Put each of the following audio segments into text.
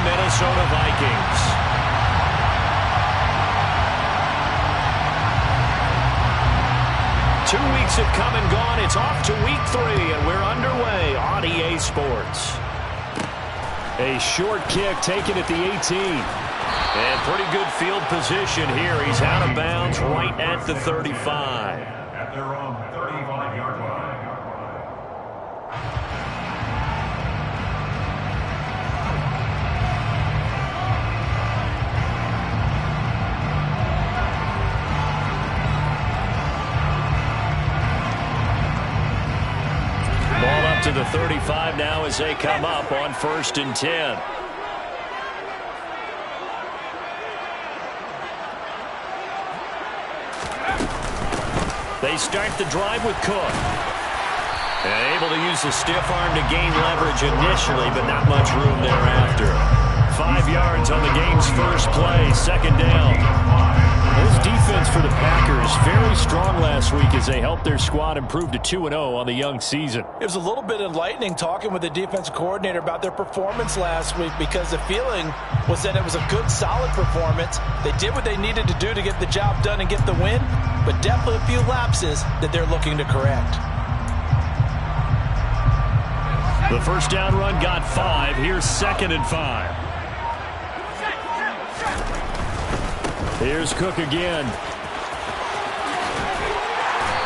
Minnesota Vikings. Two weeks have come and gone. It's off to week 3, and we're underway on EA Sports. A short kick taken at the 18. And pretty good field position here. He's out of bounds right at the 35. At their own 35-yard line. Ball up to the 35 now as they come up on 1st and 10. They start the drive with Cook. And able to use the stiff arm to gain leverage initially, but not much room thereafter. 5 yards on the game's first play, 2nd down. This defense for the Packers, very strong last week as they helped their squad improve to 2-0 on the young season. It was a little bit enlightening talking with the defensive coordinator about their performance last week, because the feeling was that it was a good, solid performance. They did what they needed to do to get the job done and get the win, but definitely a few lapses that they're looking to correct. The first down run got 5. Here's 2nd and 5. Here's Cook again.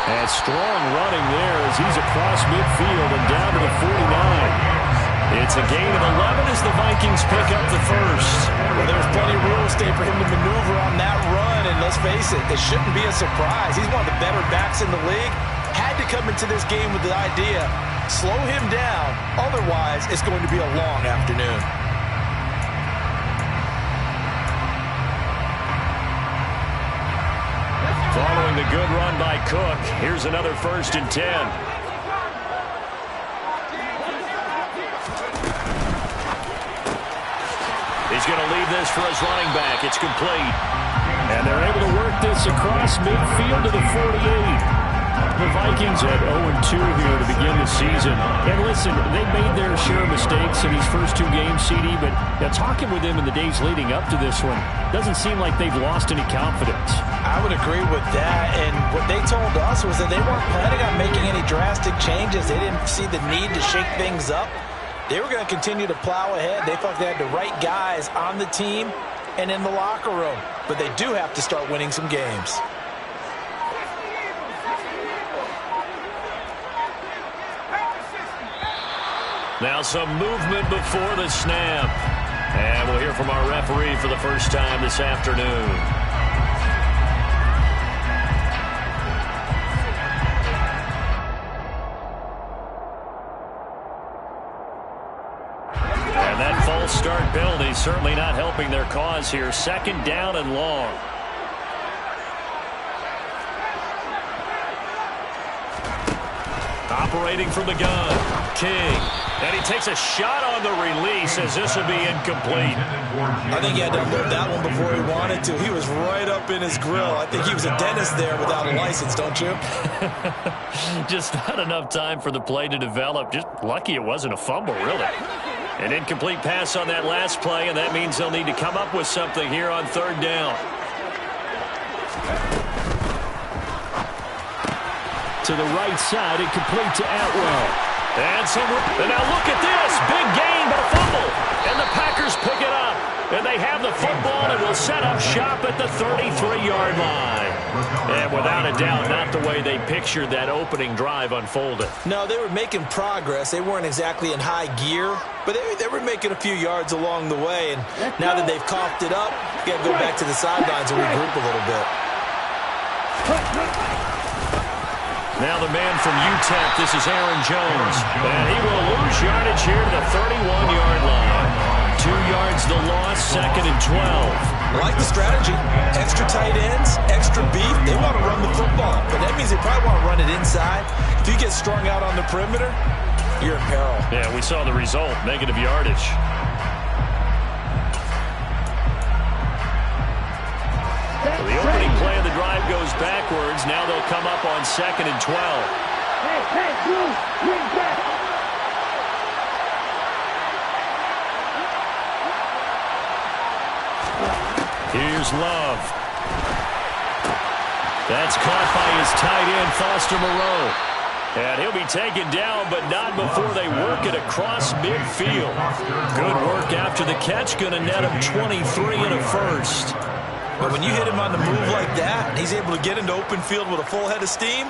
And strong running there as he's across midfield and down to the 49. It's a gain of 11 as the Vikings pick up the first. Well, there's plenty of real estate for him to maneuver on that run, and let's face it, it shouldn't be a surprise. He's one of the better backs in the league. Had to come into this game with the idea, slow him down, otherwise it's going to be a long afternoon. Following the good run by Cook, here's another 1st and 10. He's going to leave this for his running back. It's complete. And they're able to work this across midfield to the 48. The Vikings at 0-2 here to begin the season. And listen, they made their share of mistakes in these first 2 games, CD, but talking with them in the days leading up to this one, doesn't seem like they've lost any confidence. I would agree with that, and what they told us was that they weren't planning on making any drastic changes. They didn't see the need to shake things up. They were going to continue to plow ahead. They felt they had the right guys on the team and in the locker room, but they do have to start winning some games. Now some movement before the snap. And we'll hear from our referee for the first time this afternoon. And that false start penalty certainly not helping their cause here. 2nd down and long. Operating from the gun, King. And he takes a shot on the release as this will be incomplete. I think he had to unload that one before he wanted to. He was right up in his grill. I think he was a dentist there without a license, don't you? Just not enough time for the play to develop. Just lucky it wasn't a fumble, really. An incomplete pass on that last play, and that means they'll need to come up with something here on 3rd down. To the right side, incomplete to Atwell. And now look at this. Big gain, but a fumble. And the Packers pick it up. And they have the football and will set up shop at the 33-yard line. And without a doubt, not the way they pictured that opening drive unfolded. No, they were making progress. They weren't exactly in high gear, but they were making a few yards along the way. And now that they've coughed it up, you got to go back to the sidelines and regroup a little bit. Now the man from UTEP, this is Aaron Jones. And he will lose yardage here to the 31-yard line. 2 yards the loss, 2nd and 12. I like the strategy. Extra tight ends, extra beef. They want to run the football, but that means they probably want to run it inside. If you get strung out on the perimeter, you're in peril. Yeah, we saw the result, negative yardage. Well, the opening play of the drive goes backwards. Now they'll come up on 2nd and 12. Here's Love. That's caught by his tight end, Foster Moreau. And he'll be taken down, but not before they work it across midfield. Good work after the catch. Going to net him 23 and a first. But when you hit him on the move like that, he's able to get into open field with a full head of steam.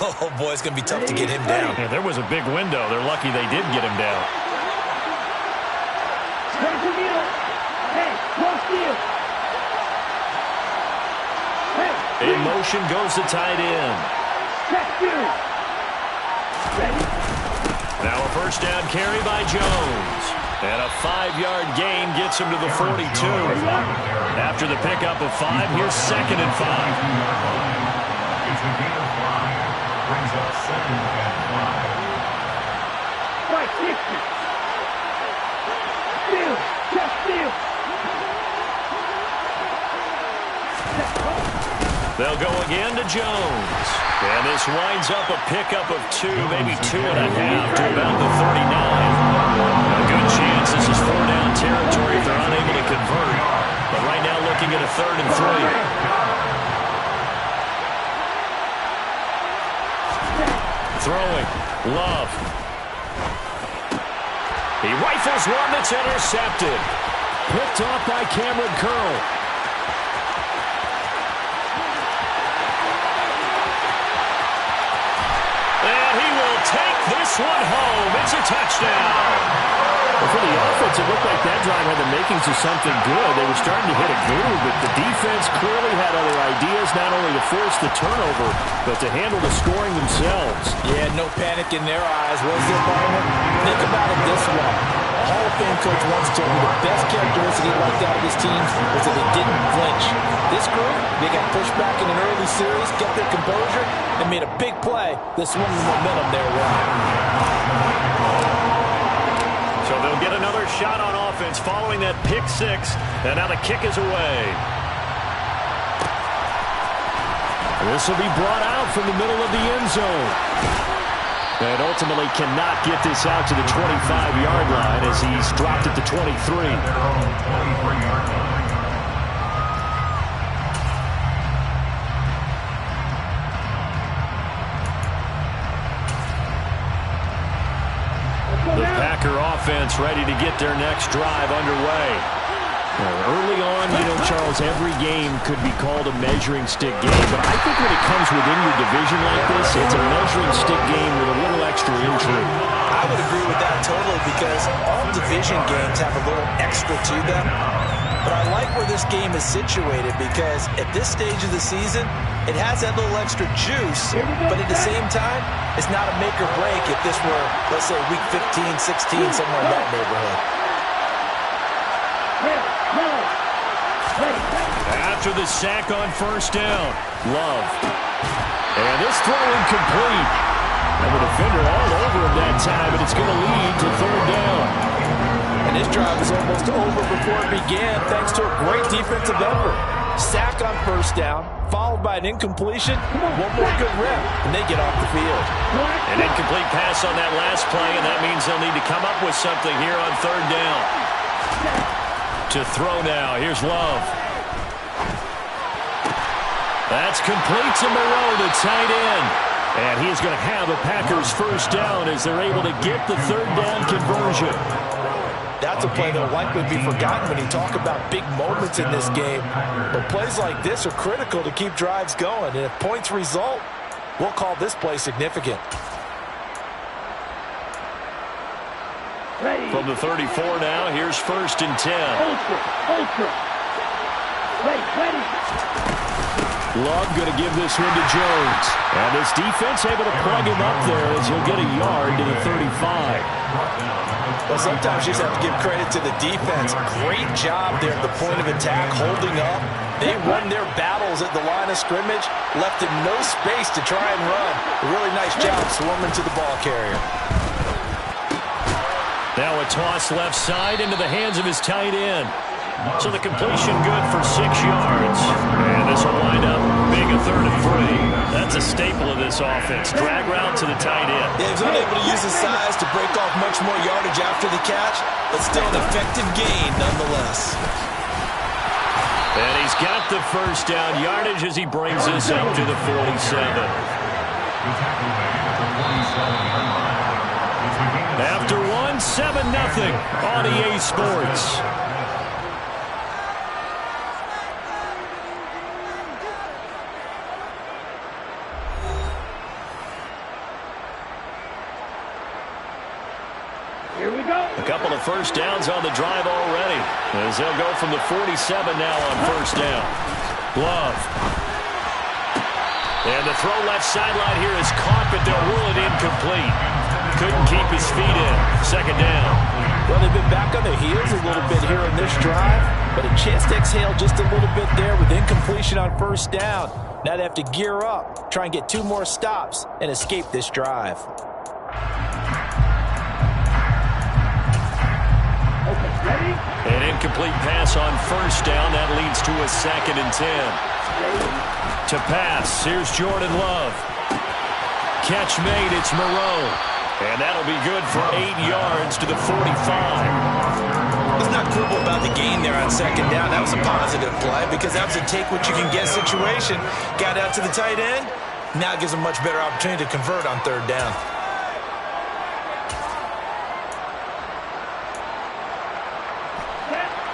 Oh, boy, it's going to be tough to get him down. Yeah, there was a big window. They're lucky they did get him down. In motion goes the tight end. Now a first down carry by Jones. And a 5-yard gain gets him to the 42. After the pickup of 5, here's 2nd and 5. It's a gain of 5. Brings up 2nd and 5. Right, 60. Steal. Just steal. They'll go again to Jones. And this winds up a pickup of 2, maybe 2.5 to about the 39. A good chance this is 4-down territory if they're unable to convert. But right now looking at a 3rd and 3. Throwing. Love. He rifles one that's intercepted. Picked off by Cameron Curl. Take this one home. It's a touchdown. Well, for the offense, it looked like that drive had the makings of something good. They were starting to hit a groove, but the defense clearly had other ideas, not only to force the turnover, but to handle the scoring themselves. Yeah, no panic in their eyes, was there, Barber? Think about it this way. A Hall of Fame coach once told me the best characteristic he liked out of his teams was that they didn't flinch. This group, they got pushed back in an early series, kept their composure, and made a big play that swung the momentum their way. So they'll get another shot on offense following that pick 6, and now the kick is away. This will be brought out from the middle of the end zone. And ultimately cannot get this out to the 25-yard line as he's dropped at the 23. The Packer offense ready to get their next drive underway. Early on, Charles, every game could be called a measuring stick game, but I think when it comes within your division like this, it's a measuring stick game with a little extra intrigue. I would agree with that totally because all division games have a little extra to them. But I like where this game is situated because at this stage of the season, it has that little extra juice, but at the same time, it's not a make or break if this were, let's say, week 15, 16, somewhere in that neighborhood. After the sack on first down, Love. And this throw incomplete. And the defender all over him that time, but it's going to lead to 3rd down. And this drive was almost over before it began thanks to a great defensive effort. Sack on first down, followed by an incompletion. One more good rep, and they get off the field. An incomplete pass on that last play, and that means they'll need to come up with something here on 3rd down. To throw now, here's Love. That's complete to Moreau, the tight end. And he's going to have a Packers first down as they're able to get the 3rd down conversion. That's a play that will likely be forgotten when you talk about big moments in this game. But plays like this are critical to keep drives going. And if points result, we'll call this play significant. From the 34 now, here's 1st and 10. Love going to give this one to Jones. And this defense able to plug him up there as he'll get a yard to the 35. Well, sometimes you just have to give credit to the defense. Great job there at the point of attack, holding up. They won their battles at the line of scrimmage, left him no space to try and run. A really nice job swarming to the ball carrier. Now a toss left side into the hands of his tight end. So the completion good for 6 yards. And this will wind up being a 3rd and 3. That's a staple of this offense. Drag route to the tight end. Yeah, he was unable to use his size to break off much more yardage after the catch, but still an effective gain nonetheless. And he's got the first down yardage as he brings us up to the 47. After one, 7-0 on EA Sports. A couple of first downs on the drive already, as they'll go from the 47 now on first down. Love. And the throw left sideline here is caught, but they'll rule it incomplete. Couldn't keep his feet in. Second down. Well, they've been back on their heels a little bit here in this drive, but a chance to exhale just a little bit there with incompletion on first down. Now they have to gear up, try and get 2 more stops, and escape this drive. An incomplete pass on first down. That leads to a 2nd and 10. To pass, here's Jordan Love. Catch made, it's Moreau. And that'll be good for 8 yards to the 45. Let's not quibble about the gain there on second down. That was a positive play because that was a take-what-you-can-get situation. Got out to the tight end. Now it gives them a much better opportunity to convert on third down.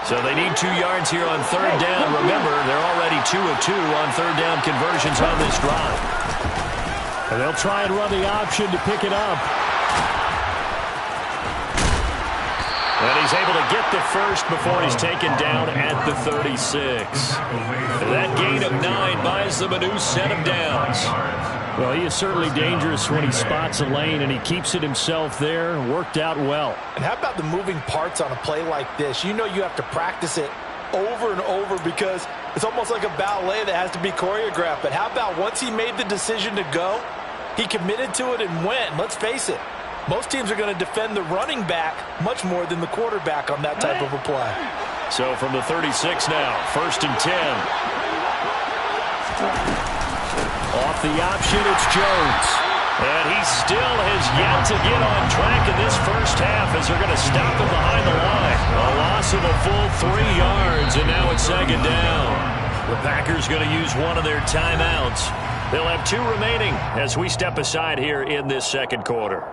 So they need 2 yards here on third down. Remember, they're already 2 of 2 on third down conversions on this drive. And they'll try and run the option to pick it up. And he's able to get the first before he's taken down at the 36. That gain of 9 buys them a new set of downs. Well, he is certainly dangerous when he spots a lane, and he keeps it himself there. Worked out well. And how about the moving parts on a play like this? You know you have to practice it over and over because it's almost like a ballet that has to be choreographed. But how about once he made the decision to go, he committed to it and went. Let's face it, most teams are going to defend the running back much more than the quarterback on that type of a play. So from the 36 now, 1st and 10. Off the option, it's Jones. And he still has yet to get on track in this first half as they're going to stop him behind the line. A loss of a full 3 yards, and now it's 2nd down. The Packers going to use one of their timeouts. They'll have 2 remaining as we step aside here in this second quarter.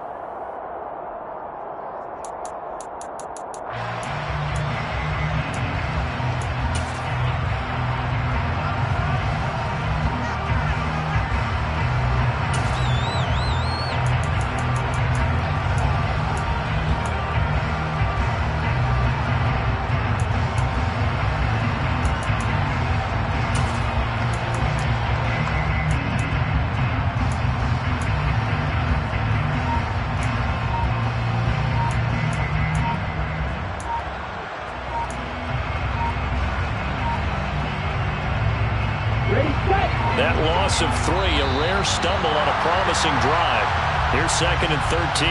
That loss of 3, a rare stumble on a promising drive. Here's 2nd and 13.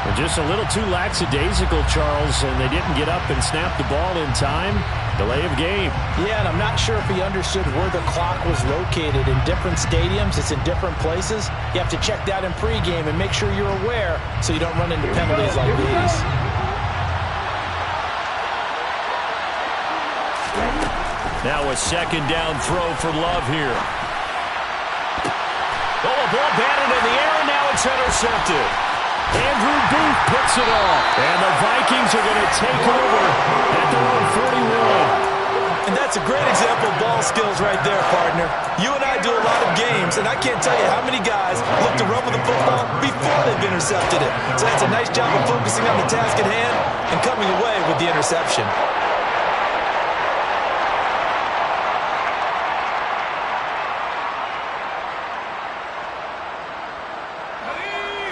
And just a little too lackadaisical, Charles, and they didn't get up and snap the ball in time. Delay of game. Yeah, and I'm not sure if he understood where the clock was located. In different stadiums, it's in different places. You have to check that in pregame and make sure you're aware so you don't run into penalties like these. Now a 2nd down throw for Love here. Oh, a ball batted in the air, and now it's intercepted. Andrew Booth picks it off. And the Vikings are going to take over at their own 41. And that's a great example of ball skills right there, partner. You and I do a lot of games, and I can't tell you how many guys look to run with the football before they've intercepted it. So that's a nice job of focusing on the task at hand and coming away with the interception.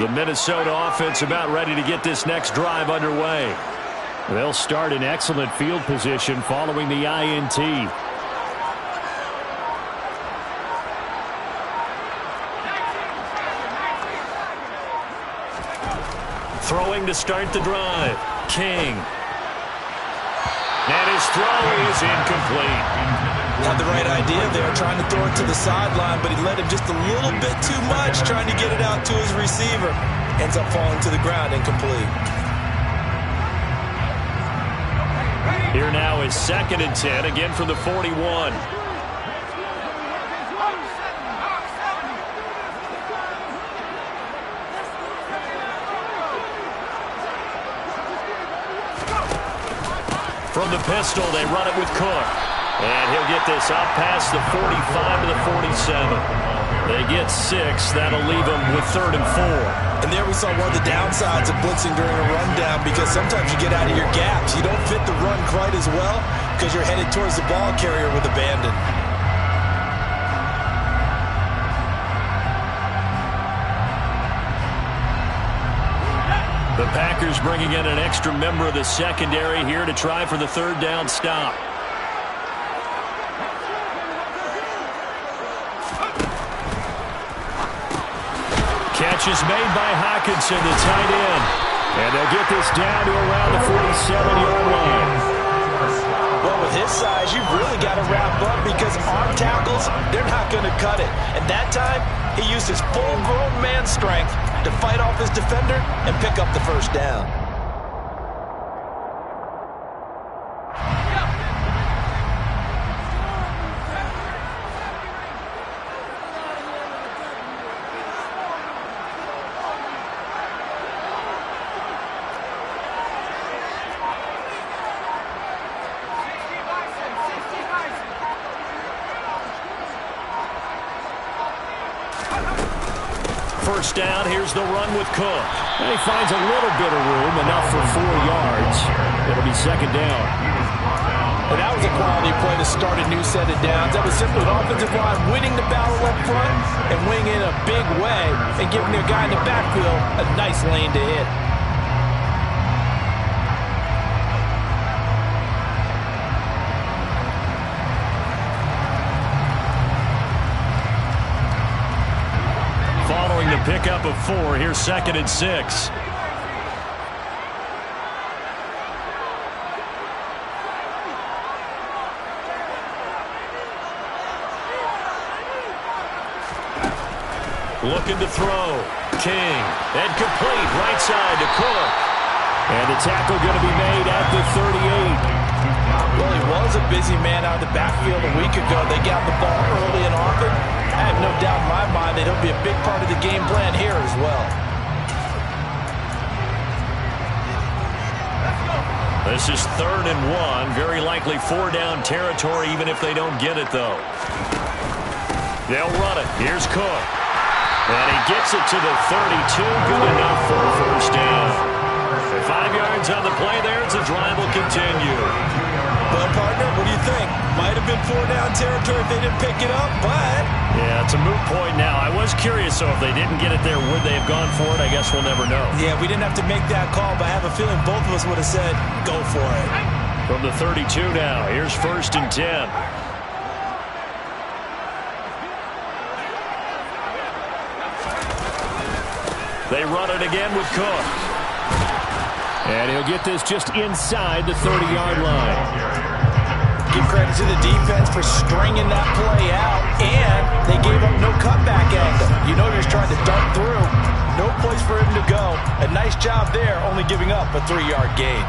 The Minnesota offense about ready to get this next drive underway. They'll start in excellent field position following the INT. Throwing to start the drive. King. And his throw is incomplete. Had the right idea there, trying to throw it to the sideline, but he led him just a little bit too much, trying to get it out to his receiver. Ends up falling to the ground, incomplete. Here now is 2nd and 10, again from the 41. From the pistol, they run it with Cook. And he'll get this up past the 45 to the 47. They get 6. That'll leave them with 3rd and 4. And there we saw one of the downsides of blitzing during a rundown, because sometimes you get out of your gaps. You don't fit the run quite as well because you're headed towards the ball carrier with abandon. The Packers bringing in an extra member of the secondary here to try for the 3rd down stop. Catch is made by Hockenson, the tight end. And they'll get this down to around the 47-yard line. Well, with his size, you've really got to wrap up, because arm tackles, they're not going to cut it. And that time, he used his full-grown man strength to fight off his defender and pick up the 1st down. First down, here's the run with Cook. And he finds a little bit of room, enough for 4 yards. It'll be 2nd down. And that was a quality play to start a new set of downs. That was simply an offensive line winning the battle up front and winning in a big way and giving their guy in the backfield a nice lane to hit. Following the pickup of 4, here's 2nd and 6. Looking to throw. King. And complete. Right side to Cook. And the tackle going to be made at the 38. Well, he was a busy man out of the backfield a week ago. They got the ball early and often. I have no doubt in my mind that he'll be a big part of the game plan here as well. This is 3rd and 1. Very likely 4-down territory, even if they don't get it, though. They'll run it. Here's Cook. And he gets it to the 32. Good enough for a 1st down. 5 yards on the play there as the drive will continue. Well, partner, what do you think? Might have been 4-down territory if they didn't pick it up, but... Yeah, it's a moot point now. I was curious, so if they didn't get it there, would they have gone for it? I guess we'll never know. Yeah, we didn't have to make that call, but I have a feeling both of us would have said, go for it. From the 32 now, here's 1st and 10. They run it again with Cook. And he'll get this just inside the 30-yard line. Give credit to the defense for stringing that play out, and they gave up no cutback angle. You know you're just trying to dart through. No place for him to go. A nice job there, only giving up a 3-yard gain.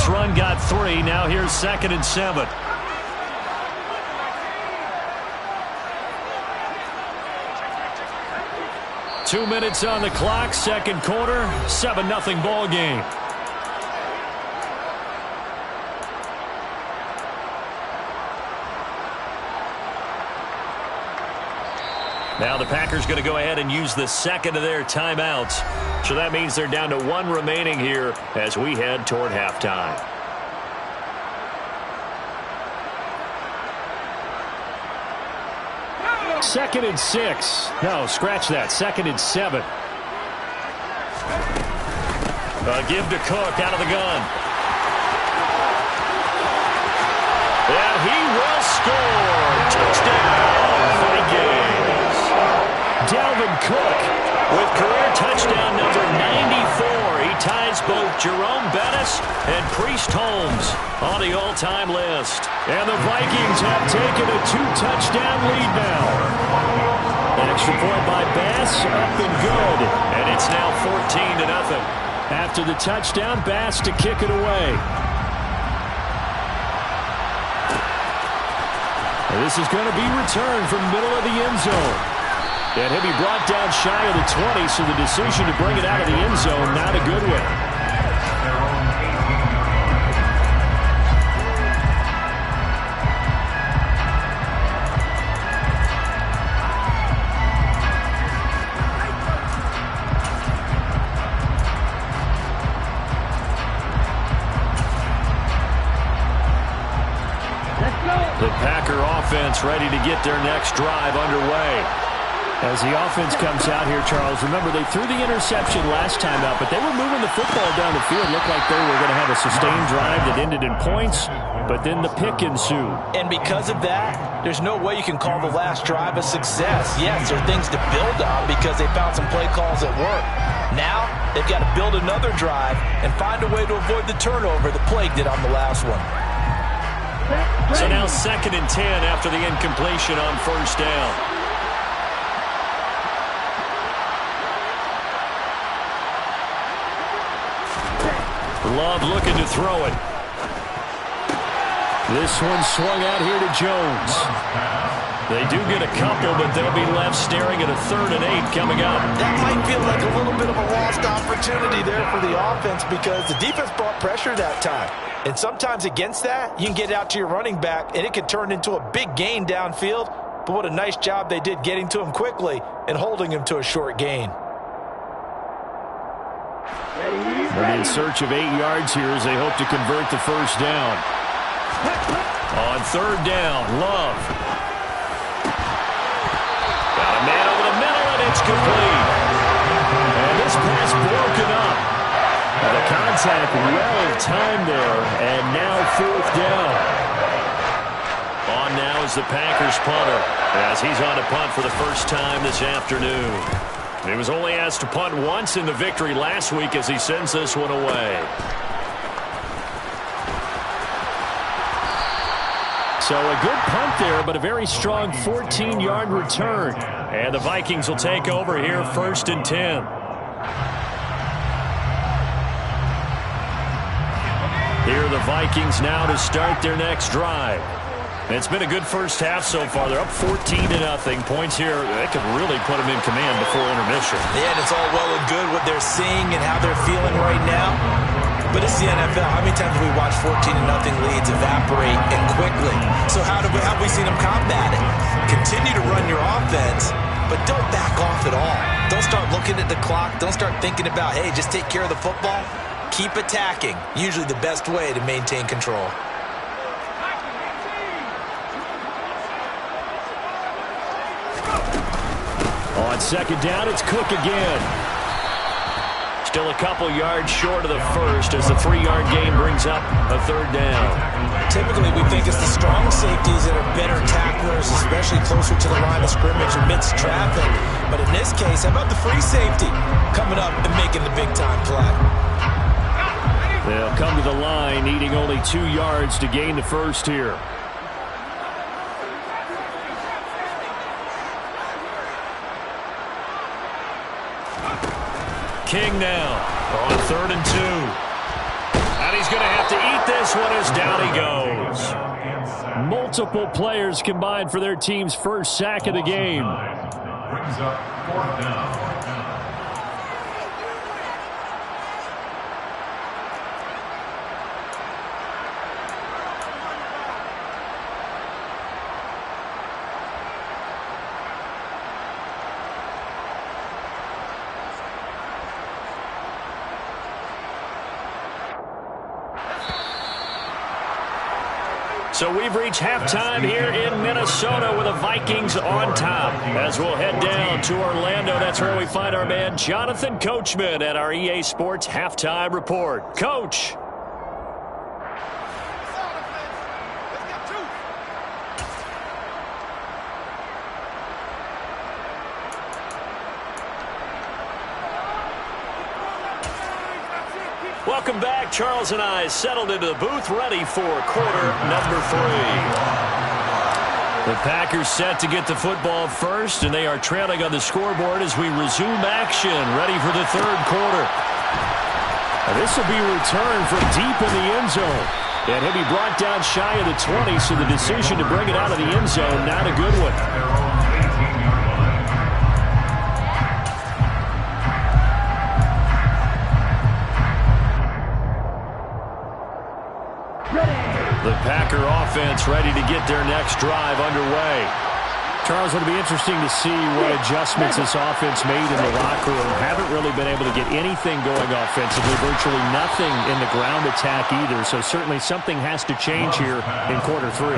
Run got 3. Now here's 2nd and 7. Two minutes on the clock, 2nd quarter, 7-0 ball game. Now the Packers going to go ahead and use the 2nd of their timeouts. So that means they're down to 1 remaining here as we head toward halftime. Second and 6. No, scratch that. 2nd and 7. Give to Cook out of the gun. And he will score. Touchdown, Vikings. Dalvin Cook with career touchdown number 94. He has both Jerome Bettis and Priest Holmes on the all-time list. And the Vikings have taken a 2-touchdown lead now. Extra point by Bass, up and good. And it's now 14-0. After the touchdown, Bass to kick it away. And this is going to be returned from middle of the end zone. And he'll be brought down shy of the 20, so the decision to bring it out of the end zone, not a good one. The Packer offense ready to get their next drive underway. As the offense comes out here, Charles, remember they threw the interception last time out, but they were moving the football down the field. Looked like they were going to have a sustained drive that ended in points, but then the pick ensued. And because of that, there's no way you can call the last drive a success. Yes, there are things to build on because they found some play calls that work. Now, they've got to build another drive and find a way to avoid the turnover that plagued it on the last one. So now 2nd and 10 after the incompletion on first down. Love looking to throw it. This one swung out here to Jones. They do get a couple, but they'll be left staring at a 3rd and 8 coming up. That might feel like a little bit of a lost opportunity there for the offense because the defense brought pressure that time. And sometimes against that, you can get out to your running back, and it could turn into a big gain downfield. But what a nice job they did getting to him quickly and holding him to a short gain. They're in search of 8 yards here as they hope to convert the first down. On 3rd down, Love. Got a man over the middle, and it's complete. And this pass broken up. The contact well timed there, and now 4th down. On now is the Packers punter, as he's on to punt for the first time this afternoon. He was only asked to punt once in the victory last week as he sends this one away. So a good punt there, but a very strong 14-yard return. And the Vikings will take over here 1st and 10. Here are the Vikings now to start their next drive. It's been a good first half so far. They're up 14-0. Points here, they could really put them in command before intermission. Yeah, and it's all well and good what they're seeing and how they're feeling right now. But it's the NFL. How many times have we watched 14-0 leads evaporate and quickly? So how have we seen them combat it? Continue to run your offense, but don't back off at all. Don't start looking at the clock. Don't start thinking about, hey, just take care of the football. Keep attacking. Usually the best way to maintain control. On 2nd down, it's Cook again. Still a couple yards short of the first as the 3-yard gain brings up a 3rd down. Typically, we think it's the strong safeties that are better tacklers, especially closer to the line of scrimmage amidst traffic. But in this case, how about the free safety coming up and making the big-time play? They'll come to the line, needing only 2 yards to gain the first here. King now on 3rd and 2. And he's going to have to eat this one as down he goes. Multiple players combined for their team's first sack of the game. Brings up 4th down. So we've reached halftime here in Minnesota with the Vikings on top. As we'll head down to Orlando, that's where we find our man Jonathan Coachman at our EA Sports Halftime Report. Coach. Welcome back. Charles and I settled into the booth, ready for quarter number 3. The Packers set to get the football first, and they are trailing on the scoreboard as we resume action, ready for the third quarter. This will be returned from deep in the end zone. And he'll be brought down shy of the 20, so the decision to bring it out of the end zone, not a good one. The Packer offense ready to get their next drive underway. Charles, it'll be interesting to see what adjustments this offense made in the locker room. Haven't really been able to get anything going offensively, virtually nothing in the ground attack either, so certainly something has to change here in quarter 3.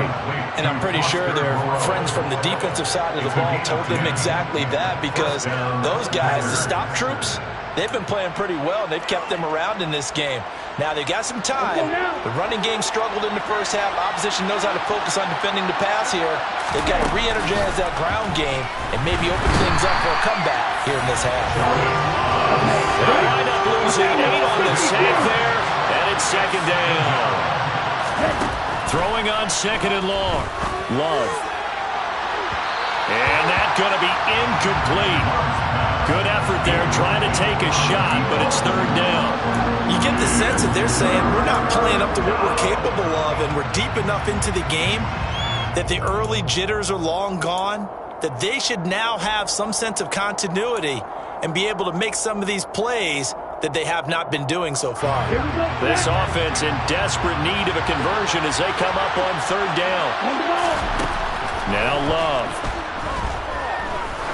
And I'm pretty sure their friends from the defensive side of the ball told them exactly that, because those guys, the stop troops, they've been playing pretty well, and they've kept them around in this game. Now, they've got some time. The running game struggled in the first half. Opposition knows how to focus on defending the pass here. They've got to re-energize that ground game and maybe open things up for a comeback here in this half. They wind up losing 8 on the sack there, and it's second down. Throwing on second and long. Love. And that's going to be incomplete. Good effort there trying to take a shot, but it's third down. You get the sense that they're saying we're not playing up to what we're capable of, and we're deep enough into the game that the early jitters are long gone, that they should now have some sense of continuity and be able to make some of these plays that they have not been doing so far. This offense in desperate need of a conversion as they come up on third down. Now Love.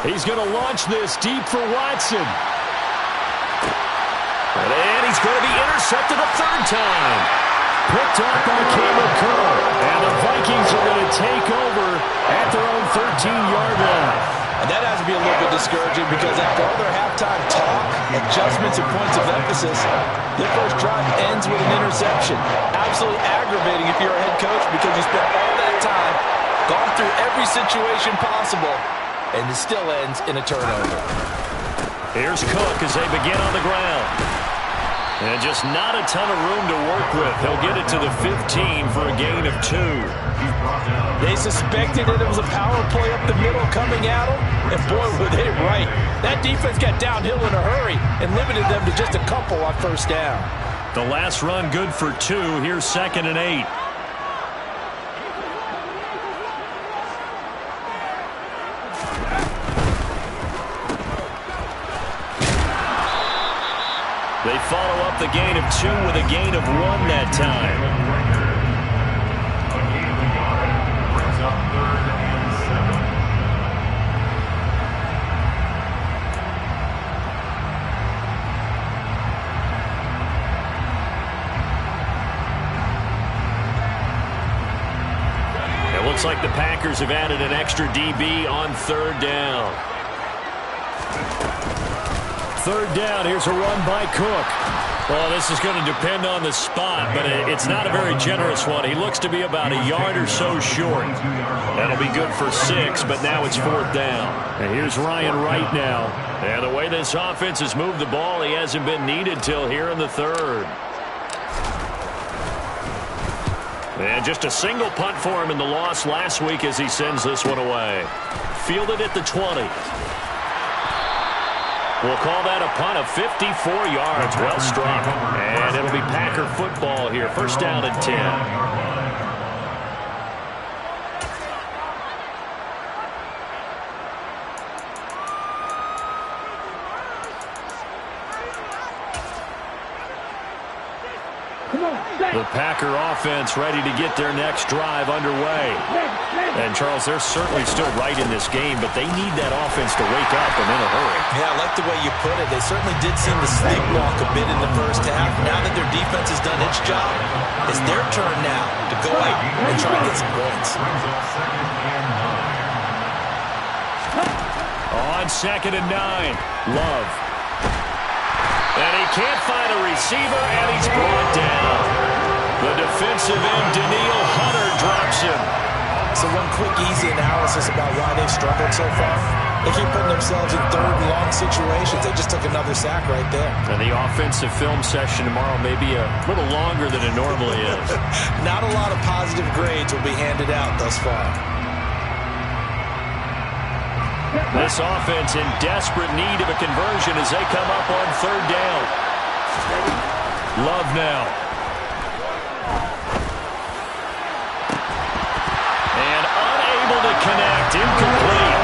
He's going to launch this deep for Watson. And he's going to be intercepted a third time. Picked off by Campbell Curl. And the Vikings are going to take over at their own 13-yard line. And that has to be a little bit discouraging, because after all their halftime talk, adjustments, and points of emphasis, their first drive ends with an interception. Absolutely aggravating if you're a head coach, because you spent all that time, gone through every situation possible, and it still ends in a turnover. Here's Cook as they begin on the ground. And just not a ton of room to work with. He'll get it to the 15 for a gain of 2. They suspected that it was a power play up the middle coming at them, and boy, were they right. That defense got downhill in a hurry and limited them to just a couple on first down. The last run good for 2. Here's second and 8. They follow up the gain of 2 with a gain of 1 that time. Brings up third and 7. It looks like the Packers have added an extra DB on third down. Third down, here's a run by Cook. Well, this is going to depend on the spot, but it's not a very generous one. He looks to be about a yard or so short. That'll be good for 6, but now it's fourth down. And here's Ryan Wright now. And the way this offense has moved the ball, he hasn't been needed till here in the third. And just a single punt for him in the loss last week as he sends this one away. Fielded at the 20. We'll call that a punt of 54 yards. Well struck. And it'll be Packer football here. First down and 10. The Packer offense ready to get their next drive underway. And, Charles, they're certainly still right in this game, but they need that offense to wake up and in a hurry. Yeah, I like the way you put it. They certainly did seem to sleepwalk a bit in the first half. Now that their defense has done its job, it's their turn now to go out and try and get some points. On second and 9, Love. And he can't find a receiver, and he's brought down. The defensive end, Daniil Hunter, drops him. So one quick, easy analysis about why they've struggled so far. They keep putting themselves in third and long passing situations. They just took another sack right there. And the offensive film session tomorrow may be a little longer than it normally is. Not a lot of positive grades will be handed out thus far. This offense in desperate need of a conversion as they come up on third down. Love now. And unable to connect. Incomplete.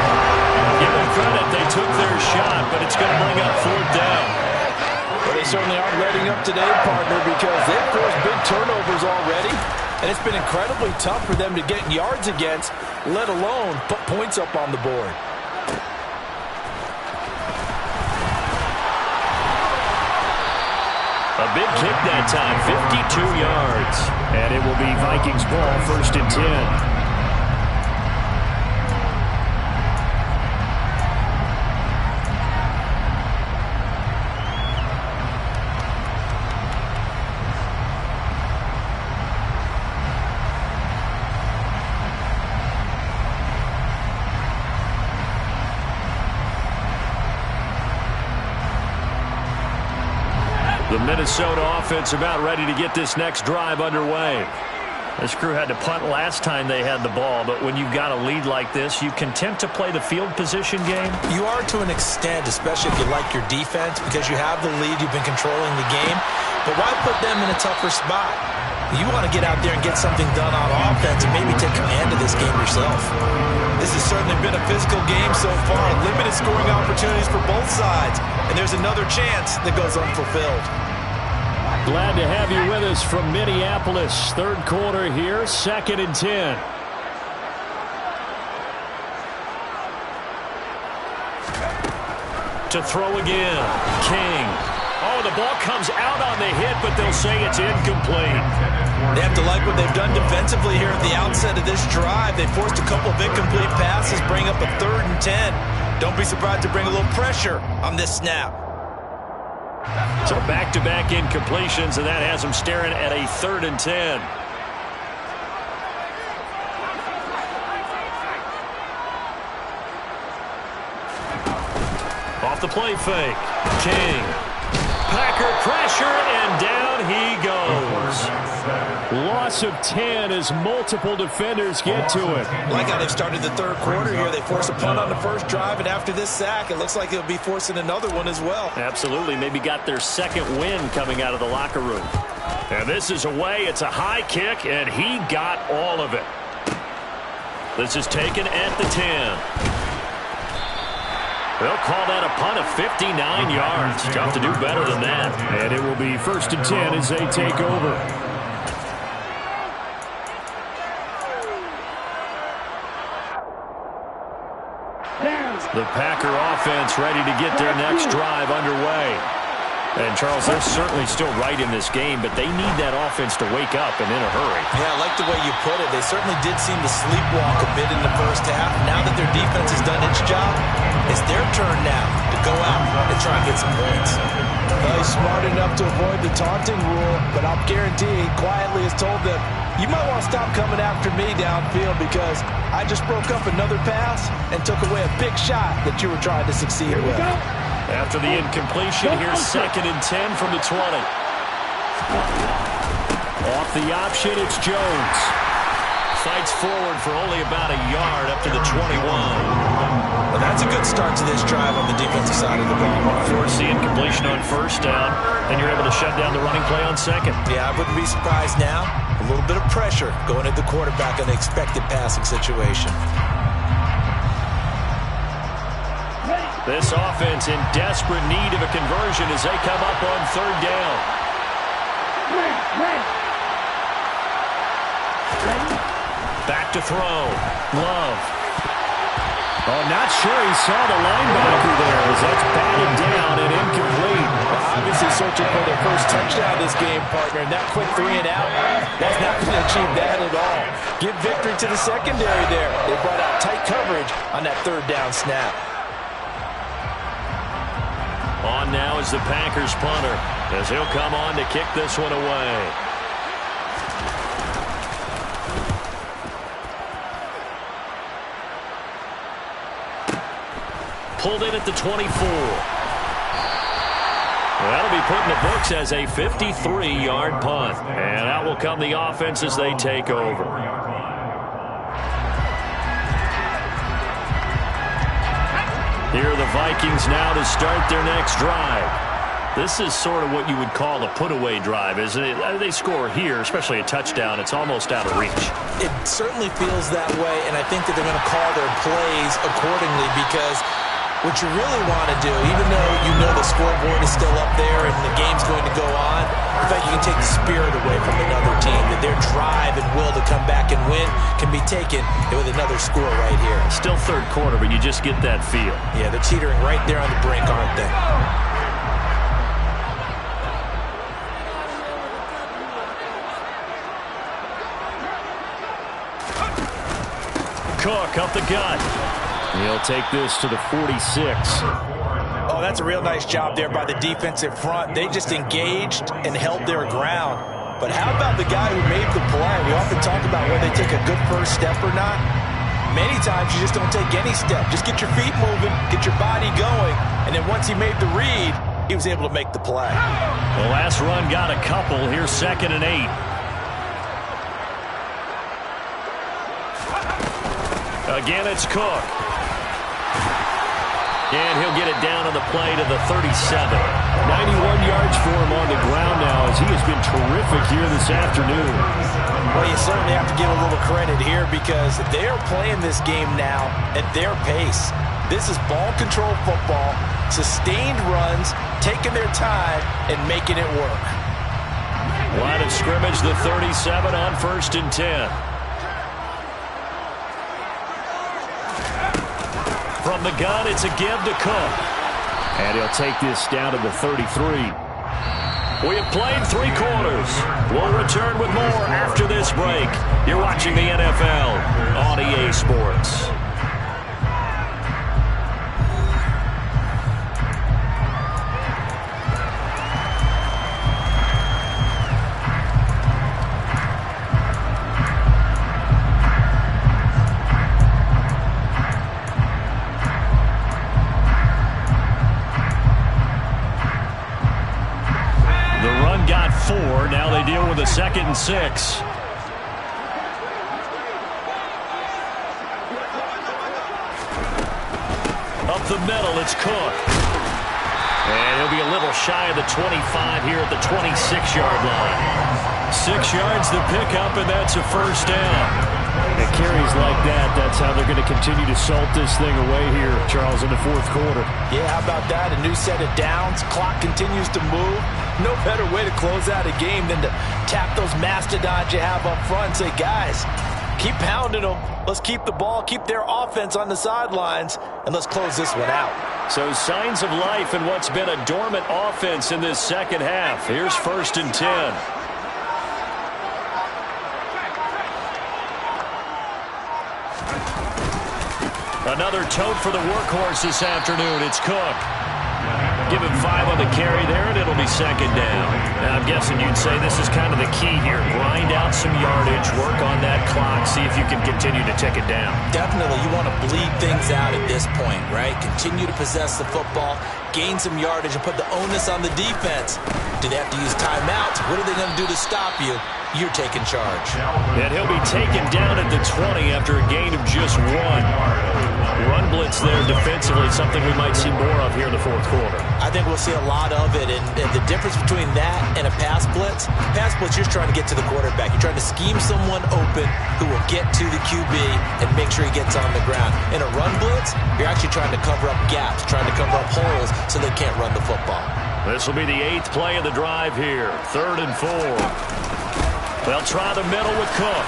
Give them credit. They took their shot, but it's going to bring up fourth down. Well, they certainly aren't letting up today, partner, because they've forced big turnovers already. And it's been incredibly tough for them to get yards against, let alone put points up on the board. A big kick that time, 52 yards. And it will be Vikings ball, 1st and 10. The Minnesota offense about ready to get this next drive underway. This crew had to punt last time they had the ball, but when you've got a lead like this, you content to play the field position game? You are to an extent, especially if you like your defense, because you have the lead, you've been controlling the game. But why put them in a tougher spot? You want to get out there and get something done on offense and maybe take command of this game yourself. This has certainly been a physical game so far. Limited scoring opportunities for both sides. And there's another chance that goes unfulfilled. Glad to have you with us from Minneapolis. Third quarter here, 2nd and 10. To throw again. King. Oh, the ball comes out on the hit, but they'll say it's incomplete. They have to like what they've done defensively here at the outset of this drive. They forced a couple of incomplete passes, bring up a 3rd and 10. Don't be surprised to bring a little pressure on this snap. So back-to-back incompletions, and that has them staring at a 3rd and 10. Off the play fake. King. Packer pressure, and down he goes. Loss of 10 as multiple defenders get to it. Like how they've started the third quarter here. They forced a punt on the first drive, and after this sack, it looks like they'll be forcing another one as well. Absolutely. Maybe got their second win coming out of the locker room. And this is away. It's a high kick, and he got all of it. This is taken at the 10. They'll call that a punt of 59 yards. Tough to do better than that. And it will be 1st and 10 as they take over. The Packer offense ready to get their next drive underway. And, Charles, they're certainly still right in this game, but they need that offense to wake up and in a hurry. Yeah, I like the way you put it. They certainly did seem to sleepwalk a bit in the first half. Now that their defense has done its job, it's their turn now to go out and try and get some points. Well, he's smart enough to avoid the taunting rule, but I'll guarantee he quietly has told them, you might want to stop coming after me downfield because I just broke up another pass and took away a big shot that you were trying to succeed with. After the incompletion, here's 2nd and 10 from the 20. Off the option, it's Jones. Fights forward for only about a yard up to the 21. Well, that's a good start to this drive on the defensive side of the ball. Force the incompletion on first down, and you're able to shut down the running play on second. Yeah, I wouldn't be surprised now. A little bit of pressure going at the quarterback in an expected passing situation. This offense in desperate need of a conversion as they come up on third down. Back to throw. Love. Oh, not sure he saw the linebacker there as that's batted down and incomplete. Obviously searching for their first touchdown this game, partner, and that quick 3 and out, that's not going to achieve that at all. Give victory to the secondary there. They brought out tight coverage on that third down snap. On now is the Packers punter as he'll come on to kick this one away. pulled in at the 24. That'll be put in the books as a 53-yard punt. And out will come the offense as they take over. Here are the Vikings now to start their next drive. This is sort of what you would call a put-away drive, isn't it? They score here, especially a touchdown. It's almost out of reach. It certainly feels that way, and I think that they're going to call their plays accordingly because what you really want to do, even though you know the scoreboard is still up there and the game's going to go on, in fact, you can take the spirit away from another team, that their drive and will to come back and win can be taken with another score right here. Still third quarter, but you just get that feel. Yeah, they're teetering right there on the brink, aren't they? Cook up the gut. He'll take this to the 46. Oh, that's a real nice job there by the defensive front. They just engaged and held their ground. But how about the guy who made the play? We often talk about whether they take a good first step or not. Many times you just don't take any step. Just get your feet moving, get your body going, and then once he made the read, he was able to make the play. The last run got a couple. Here's 2nd and 8. Again, it's Cook. And he'll get it down on the play to the 37. 91 yards for him on the ground now as he has been terrific here this afternoon. Well, you certainly have to give a little credit here because they are playing this game now at their pace. This is ball control football, sustained runs, taking their time, and making it work. Line of scrimmage, the 37 on 1st and 10. From the gun, it's a give to Cook. And he'll take this down to the 33. We have played 3 quarters. We'll return with more after this break. You're watching the NFL on EA Sports. Now they deal with a 2nd and 6. Up the middle, it's Cook. And he'll be a little shy of the 25 here at the 26-yard line. 6 yards to pick up, and that's a first down. And carries like that, that's how they're going to continue to salt this thing away here, Charles, in the 4th quarter. Yeah, how about that? A new set of downs. Clock continues to move. No better way to close out a game than to tap those mastodons you have up front and say, guys, keep pounding them. Let's keep the ball, keep their offense on the sidelines, and let's close this one out. So signs of life in what's been a dormant offense in this second half. Here's 1st and 10. Another tote for the workhorse this afternoon. It's Cook. Give him 5 on the carry there, and it'll be 2nd down. Now, I'm guessing you'd say this is kind of the key here. Grind out some yardage, work on that clock, see if you can continue to tick it down. Definitely. You want to bleed things out at this point, right? Continue to possess the football, gain some yardage, and put the onus on the defense. Do they have to use timeouts? What are they going to do to stop you? You're taking charge. And he'll be taken down at the 20 after a gain of just 1. Run blitz there defensively, something we might see more of here in the 4th quarter. I think we'll see a lot of it, and the difference between that and a pass blitz, you're just trying to get to the quarterback. You're trying to scheme someone open who will get to the QB and make sure he gets on the ground. In a run blitz, you're actually trying to cover up gaps, trying to cover up holes so they can't run the football. This will be the 8th play of the drive here, 3rd and 4. They'll try the middle with Cook.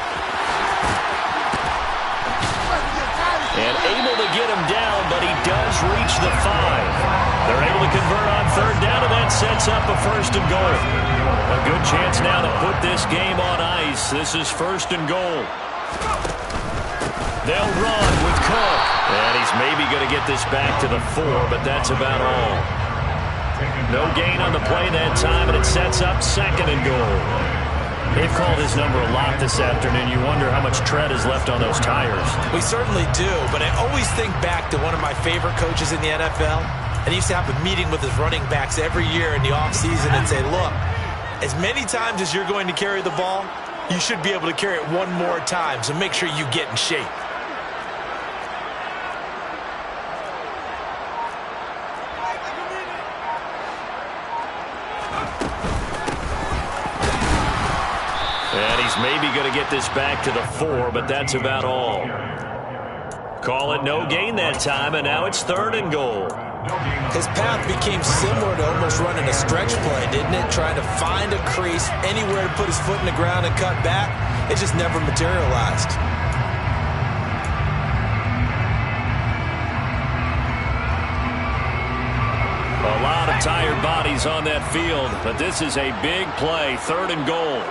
And able to get him down, but he does reach the 5. They're able to convert on 3rd down, and that sets up a 1st and goal. A good chance now to put this game on ice. This is 1st and goal. They'll run with Cook. And he's maybe going to get this back to the 4, but that's about all. No gain on the play that time, and it sets up 2nd and goal. They've called his number a lot this afternoon. You wonder how much tread is left on those tires. We certainly do, but I always think back to one of my favorite coaches in the NFL. And he used to have a meeting with his running backs every year in the offseason and say, look, as many times as you're going to carry the ball, you should be able to carry it one more time, so make sure you get in shape. And he's maybe going to get this back to the 4, but that's about all. Call it no gain that time, and now it's 3rd and goal. His path became similar to almost running a stretch play, didn't it? Trying to find a crease, anywhere to put his foot in the ground and cut back. It just never materialized. A lot of tired bodies on that field, but this is a big play, 3rd and goal.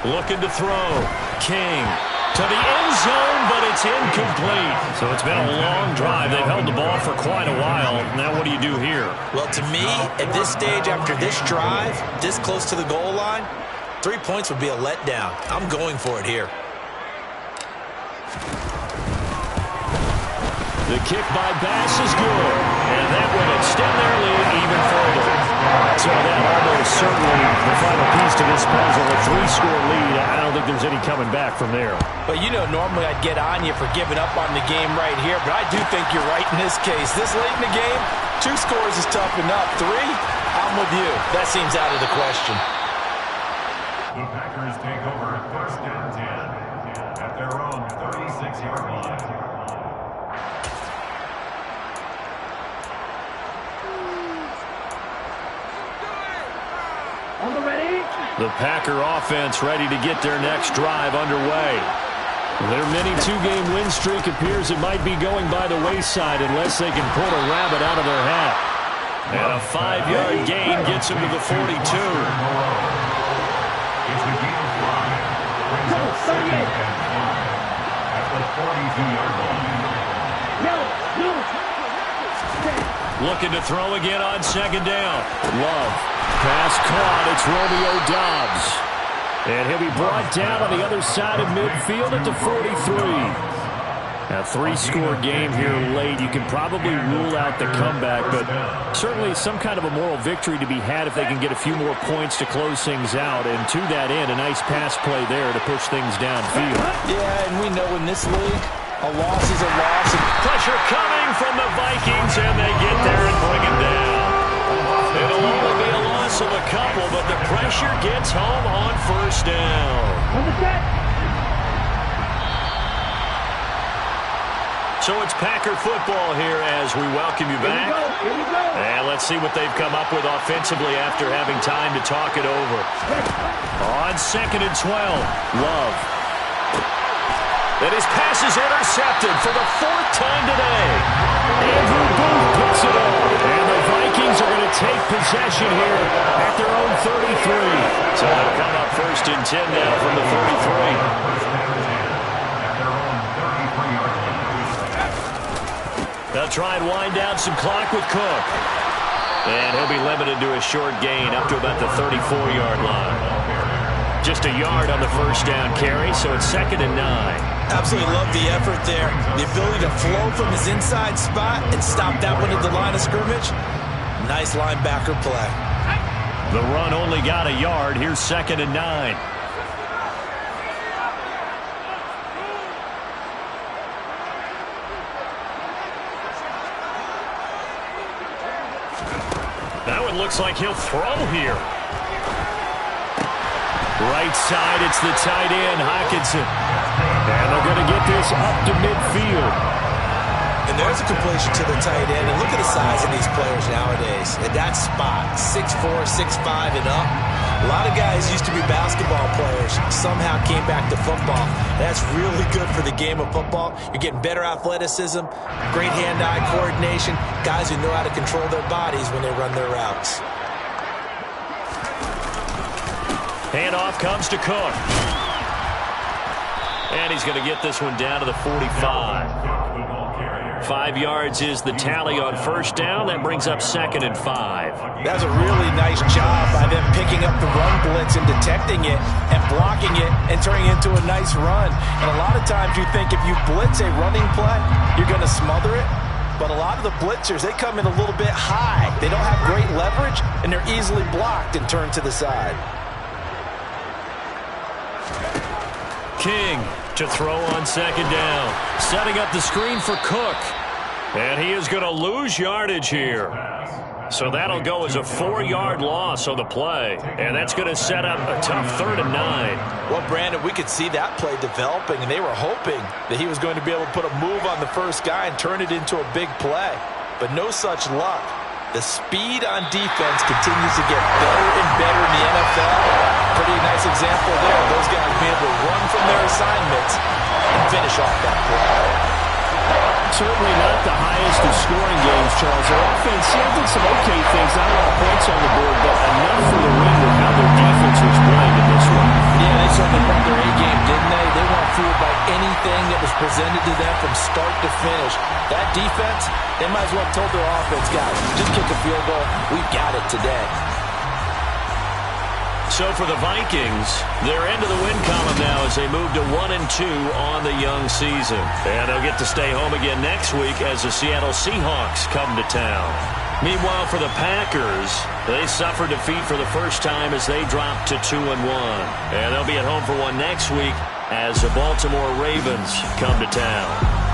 Looking to throw. King to the end zone, but it's incomplete. So it's been a long drive. They've held the ball for quite a while. Now what do you do here? Well, to me, at this stage after this drive, this close to the goal line, 3 points would be a letdown. I'm going for it here. The kick by Bass is good. And that would extend their lead even further. So that almost certainly the final piece to this puzzle, a 3-score lead. I don't think there's any coming back from there. But, you know, normally I'd get on you for giving up on the game right here, but I do think you're right in this case. This late in the game, 2 scores is tough enough. 3, I'm with you. That seems out of the question. The Packers take over 1st and 10 at their own 36-yard line. The Packer offense ready to get their next drive underway. Their mini 2-game win streak appears it might be going by the wayside unless they can pull a rabbit out of their hat. And a 5-yard gain gets them to the 42. It's the gain of 5. Brings up 2nd and 5 at the 42-yard line. Looking to throw again on 2nd down. Love. Pass caught. It's Romeo Doubs. And he'll be brought down on the other side of midfield at the 43. A 3-score game here late. You can probably rule out the comeback, but certainly some kind of a moral victory to be had if they can get a few more points to close things out. And to that end, a nice pass play there to push things downfield. Yeah, and we know in this league, a loss is a loss. Pressure coming from the Vikings, and they get there and bring him down. It'll only be a loss of a couple, but the pressure gets home on 1st down. So it's Packer football here as we welcome you back. And let's see what they've come up with offensively after having time to talk it over. On 2nd and 12, Love. And his pass is intercepted for the 4th time today. Andrew Booth puts it up. And the Vikings are going to take possession here at their own 33. So they'll come up 1st and 10 now from the 33. They'll try and wind down some clock with Cook. And he'll be limited to a short gain up to about the 34-yard line. Just a yard on the 1st down carry, so it's 2nd and 9. Absolutely love the effort there. The ability to flow from his inside spot and stop that one at the line of scrimmage. Nice linebacker play. The run only got a yard. Here's 2nd and 9. That one looks like he'll throw here. Right side, it's the tight end, Hockenson. And they're going to get this up to midfield. And there's a completion to the tight end. And look at the size of these players nowadays. At that spot, 6'4", 6'5", and up. A lot of guys used to be basketball players, somehow came back to football. That's really good for the game of football. You're getting better athleticism, great hand-eye coordination, guys who know how to control their bodies when they run their routes. Handoff comes to Cook. And he's going to get this one down to the 45. 5 yards is the tally on first down. That brings up 2nd and 5. That's a really nice job by them picking up the run blitz and detecting it and blocking it and turning it into a nice run. And a lot of times you think if you blitz a running play, you're going to smother it. But a lot of the blitzers, they come in a little bit high. They don't have great leverage, and they're easily blocked and turned to the side. King to throw on 2nd down. Setting up the screen for Cook. And he is going to lose yardage here. So that'll go as a 4-yard loss on the play. And that's going to set up a tough 3rd and 9. Well, Brandon, we could see that play developing, and they were hoping that he was going to be able to put a move on the first guy and turn it into a big play. But no such luck. The speed on defense continues to get better and better in the NFL. Pretty nice example there. Those guys being able to run from their assignments and finish off that play. Certainly not the highest of scoring games, Charles. Their offense did some okay things, not a lot of points on the board, but enough for the win with how their defense was playing in this one. Yeah, they certainly brought their A-game, didn't they? They weren't fooled by anything that was presented to them from start to finish. That defense, they might as well have told their offense, guys, just kick a field goal. We've got it today. So for the Vikings, they're into the win column now as they move to 1-2 on the young season. And they'll get to stay home again next week as the Seattle Seahawks come to town. Meanwhile, for the Packers, they suffered defeat for the first time as they dropped to 2-1. And they'll be at home for one next week as the Baltimore Ravens come to town.